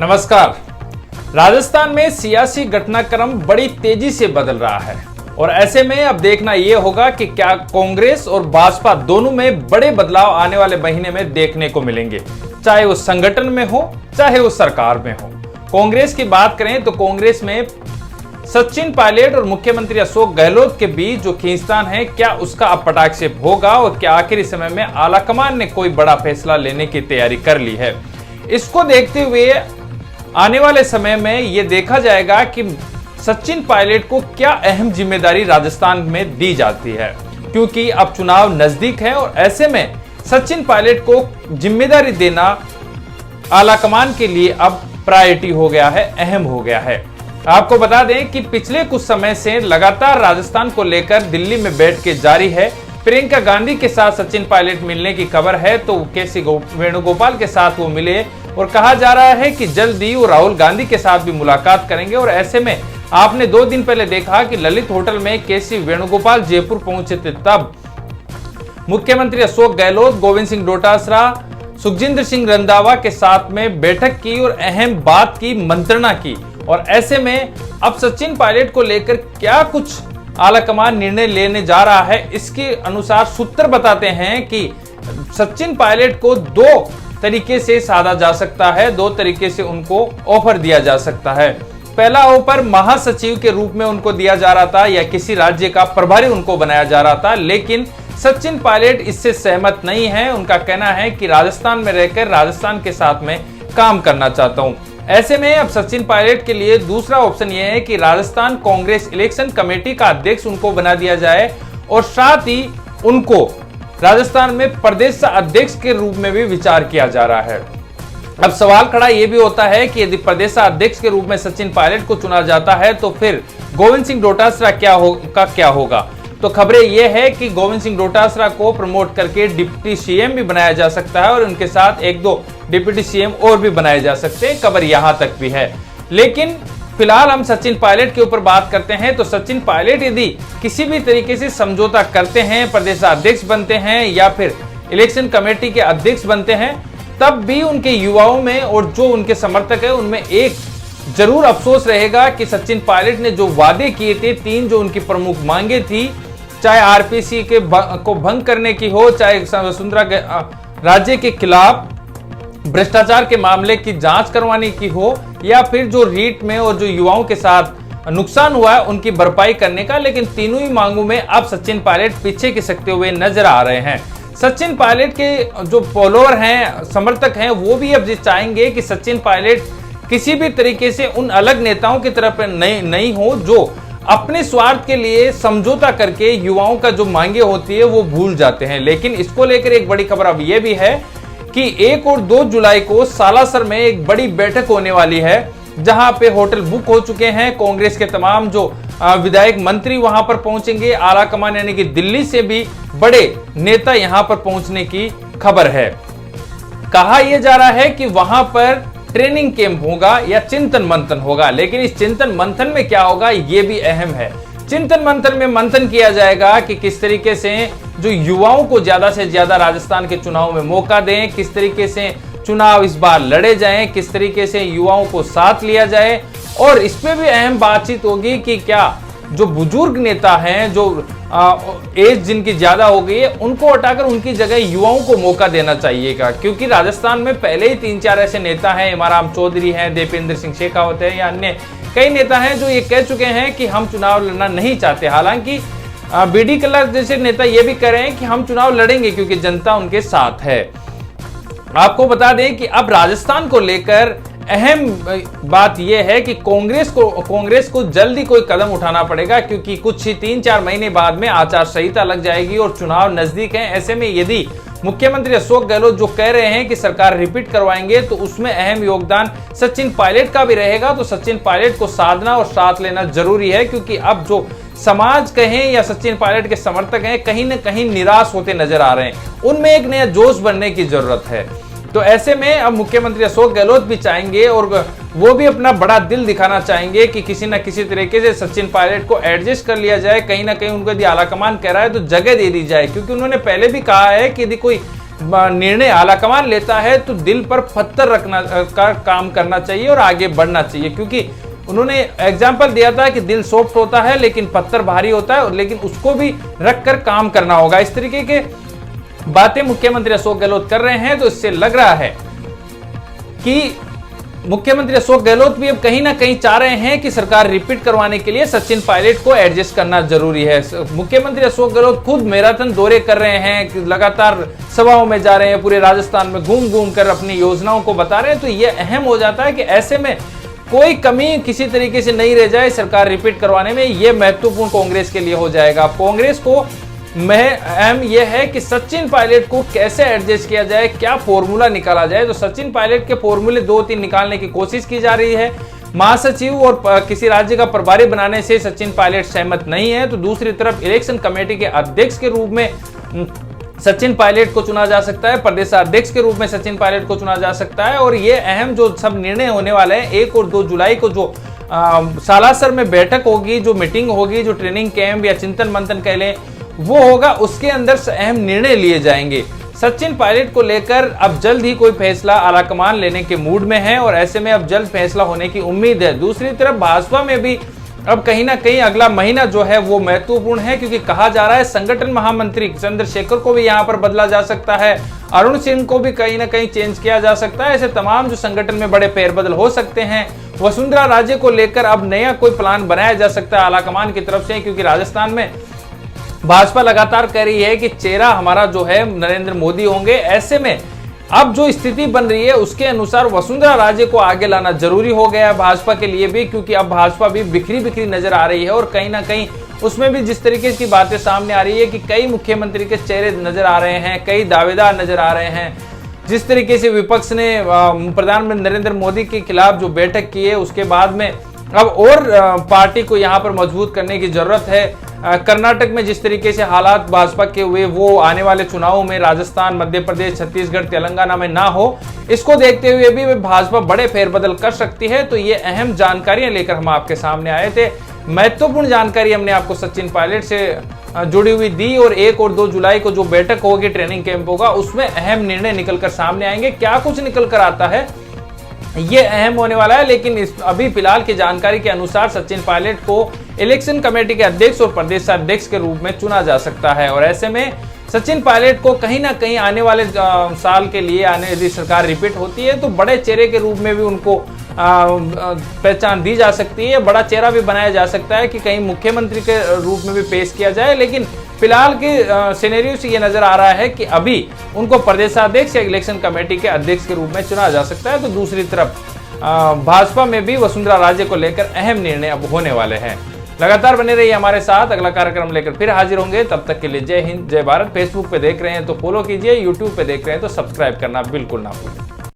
नमस्कार। राजस्थान में सियासी घटनाक्रम बड़ी तेजी से बदल रहा है और ऐसे में अब देखना यह होगा कि क्या कांग्रेस और भाजपा दोनों में बड़े बदलाव आने वाले महीने में देखने को मिलेंगे, चाहे वो संगठन में हो चाहे वो सरकार में हो। कांग्रेस की बात करें तो कांग्रेस में सचिन पायलट और मुख्यमंत्री अशोक गहलोत के बीच जो खींचतान है, क्या उसका अब पटाख से होगा और क्या आखिरी समय में आलाकमान ने कोई बड़ा फैसला लेने की तैयारी कर ली है। इसको देखते हुए आने वाले समय में यह देखा जाएगा कि सचिन पायलट को क्या अहम जिम्मेदारी राजस्थान में दी जाती है, क्योंकि अब चुनाव नजदीक है और ऐसे में सचिन पायलट को जिम्मेदारी देना आलाकमान के लिए अब प्रायोरिटी हो गया है, अहम हो गया है। आपको बता दें कि पिछले कुछ समय से लगातार राजस्थान को लेकर दिल्ली में बैठ के जारी है। प्रियंका गांधी के साथ सचिन पायलट मिलने की खबर है तो के.सी. वेणुगोपाल के साथ वो मिले और कहा जा रहा है कि जल्दी वो राहुल गांधी के साथ भी मुलाकात करेंगे। और ऐसे में आपने 2 दिन पहले देखा कि ललित होटल में के.सी. वेणुगोपाल जयपुर पहुंचे थे, तब मुख्यमंत्री अशोक गहलोत, गोविंद सिंह डोटासरा, सुखजिंदर सिंह रंधावा के साथ में बैठक की और अहम बात की, मंत्रणा की। और ऐसे में अब सचिन पायलट को लेकर क्या कुछ आलाकमान निर्णय लेने जा रहा है, इसके अनुसार सूत्र बताते हैं कि सचिन पायलट को 2 तरीके से साधा जा सकता है, 2 तरीके से उनको ऑफर दिया जा सकता है। पहला ऑफर महासचिव के रूप में उनको दिया जा रहा था या किसी राज्य का प्रभारी उनको बनाया जा रहा था, लेकिन सचिन पायलट इससे सहमत नहीं है। उनका कहना है कि राजस्थान में रहकर राजस्थान के साथ में काम करना चाहता हूं। ऐसे में अब सचिन पायलट के लिए दूसरा ऑप्शन यह है कि राजस्थान कांग्रेस इलेक्शन कमेटी का अध्यक्ष उनको बना दिया जाए और साथ ही उनको राजस्थान में प्रदेश अध्यक्ष के रूप में भी विचार किया जा रहा है। अब सवाल खड़ा यह भी होता है कि यदि प्रदेश अध्यक्ष के रूप में सचिन पायलट को चुना जाता है तो फिर गोविंद सिंह डोटासरा क्या होगा। तो खबरें यह है कि गोविंद सिंह डोटासरा को प्रमोट करके डिप्टी सीएम भी बनाया जा सकता है और उनके साथ 1-2 डिप्टी सीएम और भी बनाए जा सकते हैं। खबर यहां तक भी है। लेकिन फिलहाल हम सचिन पायलट के ऊपर बात करते हैं तो सचिन पायलट यदि किसी भी तरीके से समझौता करते हैं, प्रदेश अध्यक्ष बनते हैं या फिर इलेक्शन कमेटी के अध्यक्ष बनते हैं, तब भी उनके युवाओं में और जो उनके समर्थक है उनमें एक जरूर अफसोस रहेगा कि सचिन पायलट ने जो वादे किए थे, 3 जो उनकी प्रमुख मांगे थी, चाहे आरपीसी को भंग करने की हो, चाहे वसुंधरा राज्य के खिलाफ भ्रष्टाचार के मामले की जांच करवाने की हो, या फिर जो रीट में और जो युवाओं के साथ नुकसान हुआ है उनकी भरपाई करने का, लेकिन तीनों ही मांगों में अब सचिन पायलट पीछे खिसकते हुए नजर आ रहे हैं। सचिन पायलट के जो फॉलोअर हैं, समर्थक हैं, वो भी अब चाहेंगे कि सचिन पायलट किसी भी तरीके से उन अलग नेताओं की तरफ नहीं हो जो अपने स्वार्थ के लिए समझौता करके युवाओं का जो मांगे होती है वो भूल जाते हैं। लेकिन इसको लेकर एक बड़ी खबर अब यह भी है कि 1 और 2 जुलाई को सालासर में एक बड़ी बैठक होने वाली है, जहां पे होटल बुक हो चुके हैं। कांग्रेस के तमाम जो विधायक मंत्री वहां पर पहुंचेंगे, आलाकमान यानी कि दिल्ली से भी बड़े नेता यहां पर पहुंचने की खबर है। कहा यह जा रहा है कि वहां पर ट्रेनिंग कैंप होगा या चिंतन मंथन होगा, लेकिन इस चिंतन मंथन में क्या होगा यह भी अहम है। चिंतन मंथन में मंथन किया जाएगा कि किस तरीके से जो युवाओं को ज्यादा से ज्यादा राजस्थान के चुनाव में मौका दें, किस तरीके से चुनाव इस बार लड़े जाएं, किस तरीके से युवाओं को साथ लिया जाए। और इस पे भी अहम बातचीत होगी कि क्या जो बुजुर्ग नेता हैं, जो एज जिनकी ज्यादा हो गई है, उनको हटाकर उनकी जगह युवाओं को मौका देना चाहिएगा, क्योंकि राजस्थान में पहले ही 3-4 ऐसे नेता हैं, इमरान चौधरी हैं, दीपेंद्र सिंह शेखावत है या अन्य कई नेता हैं जो ये कह चुके हैं कि हम चुनाव लड़ना नहीं चाहते। हालांकि बीडी कल्ला जैसे नेता ये भी कह रहे हैं कि हम चुनाव लड़ेंगे क्योंकि जनता उनके साथ है। आपको बता दें कि अब राजस्थान को लेकर अहम बात यह है कि कांग्रेस को जल्दी कोई कदम उठाना पड़ेगा, क्योंकि कुछ ही 3-4 महीने बाद में आचार संहिता लग जाएगी और चुनाव नजदीक है। ऐसे में यदि मुख्यमंत्री अशोक गहलोत जो कह रहे हैं कि सरकार रिपीट करवाएंगे तो उसमें अहम योगदान सचिन पायलट का भी रहेगा। तो सचिन पायलट को साधना और साथ लेना जरूरी है, क्योंकि अब जो समाज कहें या सचिन पायलट के समर्थक हैं, कहीं ना कहीं निराश होते नजर आ रहे हैं। उनमें एक नया जोश बनने की जरूरत है। तो ऐसे में अब मुख्यमंत्री अशोक गहलोत भी चाहेंगे और वो भी अपना बड़ा दिल दिखाना चाहेंगे कि किसी न किसी तरीके से सचिन पायलट को एडजस्ट कर लिया जाए। कहीं ना कहीं उनको यदि आलाकमान कह रहा है तो जगह दे दी जाए, क्योंकि उन्होंने पहले भी कहा है कि यदि कोई निर्णय आलाकमान लेता है तो दिल पर पत्थर रखना का काम करना चाहिए और आगे बढ़ना चाहिए, क्योंकि उन्होंने एग्जाम्पल दिया था कि दिल सॉफ्ट होता है लेकिन पत्थर भारी होता है, लेकिन उसको भी रखकर काम करना होगा। इस तरीके के बातें मुख्यमंत्री अशोक गहलोत कर रहे हैं, तो इससे लग रहा है कि मुख्यमंत्री अशोक गहलोत भी अब कहीं ना कहीं चाह रहे हैं कि सरकार रिपीट करवाने के लिए सचिन पायलट को एडजस्ट करना जरूरी है। मुख्यमंत्री अशोक गहलोत खुद मैराथन दौरे कर रहे हैं, लगातार सभाओं में जा रहे हैं, पूरे राजस्थान में घूम घूम कर अपनी योजनाओं को बता रहे हैं। तो यह अहम हो जाता है कि ऐसे में कोई कमी किसी तरीके से नहीं रह जाए सरकार रिपीट करवाने में, यह महत्वपूर्ण कांग्रेस के लिए हो जाएगा। कांग्रेस को अहम यह है कि सचिन पायलट को कैसे एडजस्ट किया जाए, क्या फॉर्मूला निकाला जाए। तो सचिन पायलट के फॉर्मूले 2-3 निकालने की कोशिश की जा रही है। महासचिव और किसी राज्य का प्रभारी बनाने से सचिन पायलट सहमत नहीं है, तो दूसरी तरफ इलेक्शन कमेटी के अध्यक्ष के रूप में सचिन पायलट को चुना जा सकता है, प्रदेशाध्यक्ष के रूप में सचिन पायलट को चुना जा सकता है। और ये अहम जो सब निर्णय होने वाले हैं, 1 और 2 जुलाई को जो सालासर में बैठक होगी, जो मीटिंग होगी, जो ट्रेनिंग कैंप या चिंतन मंथन कह लें वो होगा, उसके अंदर अहम निर्णय लिए जाएंगे। सचिन पायलट को लेकर अब जल्द ही कोई फैसला आलाकमान लेने के मूड में है और ऐसे में अब जल्द फैसला होने की उम्मीद है। दूसरी तरफ भाजपा में भी अब कहीं ना कहीं अगला महीना जो है वो महत्वपूर्ण है, क्योंकि कहा जा रहा है संगठन महामंत्री चंद्रशेखर को भी यहां पर बदला जा सकता है, अरुण सिंह को भी कहीं ना कहीं चेंज किया जा सकता है। ऐसे तमाम जो संगठन में बड़े फेरबदल हो सकते हैं। वसुंधरा राजे को लेकर अब नया कोई प्लान बनाया जा सकता है आलाकमान की तरफ से, क्योंकि राजस्थान में भाजपा लगातार कह रही है कि चेहरा हमारा जो है नरेंद्र मोदी होंगे। ऐसे में अब जो स्थिति बन रही है उसके अनुसार वसुंधरा राजे को आगे लाना जरूरी हो गया है भाजपा के लिए भी, क्योंकि अब भाजपा भी बिखरी बिखरी नजर आ रही है और कहीं ना कहीं उसमें भी जिस तरीके की बातें सामने आ रही है कि कई मुख्यमंत्री के चेहरे नजर आ रहे हैं, कई दावेदार नजर आ रहे हैं। जिस तरीके से विपक्ष ने प्रधानमंत्री नरेंद्र मोदी के खिलाफ जो बैठक की है, उसके बाद में अब और पार्टी को यहां पर मजबूत करने की जरूरत है। कर्नाटक में जिस तरीके से हालात भाजपा के हुए, वो आने वाले चुनावों में राजस्थान, मध्य प्रदेश, छत्तीसगढ़, तेलंगाना में ना हो, इसको देखते हुए भी भाजपा बड़े फेरबदल कर सकती है। तो ये अहम जानकारियां लेकर हम आपके सामने आए थे। महत्वपूर्ण जानकारी हमने आपको सचिन पायलट से जुड़ी हुई दी और 1 और 2 जुलाई को जो बैठक होगी, ट्रेनिंग कैंप होगा, उसमें अहम निर्णय निकलकर सामने आएंगे। क्या कुछ निकल कर आता है ये अहम होने वाला है, लेकिन अभी फिलहाल की जानकारी के अनुसार सचिन पायलट को इलेक्शन कमेटी के अध्यक्ष और प्रदेशाध्यक्ष के रूप में चुना जा सकता है। और ऐसे में सचिन पायलट को कहीं ना कहीं आने वाले साल के लिए यदि सरकार रिपीट होती है तो बड़े चेहरे के रूप में भी उनको पहचान दी जा सकती है, बड़ा चेहरा भी बनाया जा सकता है कि कहीं मुख्यमंत्री के रूप में भी पेश किया जाए। लेकिन फिलहाल के सिनेरियो से ये नजर आ रहा है कि अभी उनको प्रदेशाध्यक्ष या इलेक्शन कमेटी के अध्यक्ष के रूप में चुना जा सकता है। तो दूसरी तरफ भाजपा में भी वसुंधरा राजे को लेकर अहम निर्णय अब होने वाले हैं। लगातार बने रहिए हमारे साथ, अगला कार्यक्रम लेकर फिर हाजिर होंगे। तब तक के लिए जय हिंद, जय भारत। फेसबुक पे देख रहे हैं तो फॉलो कीजिए, यूट्यूब पे देख रहे हैं तो सब्सक्राइब करना बिल्कुल ना भूलें।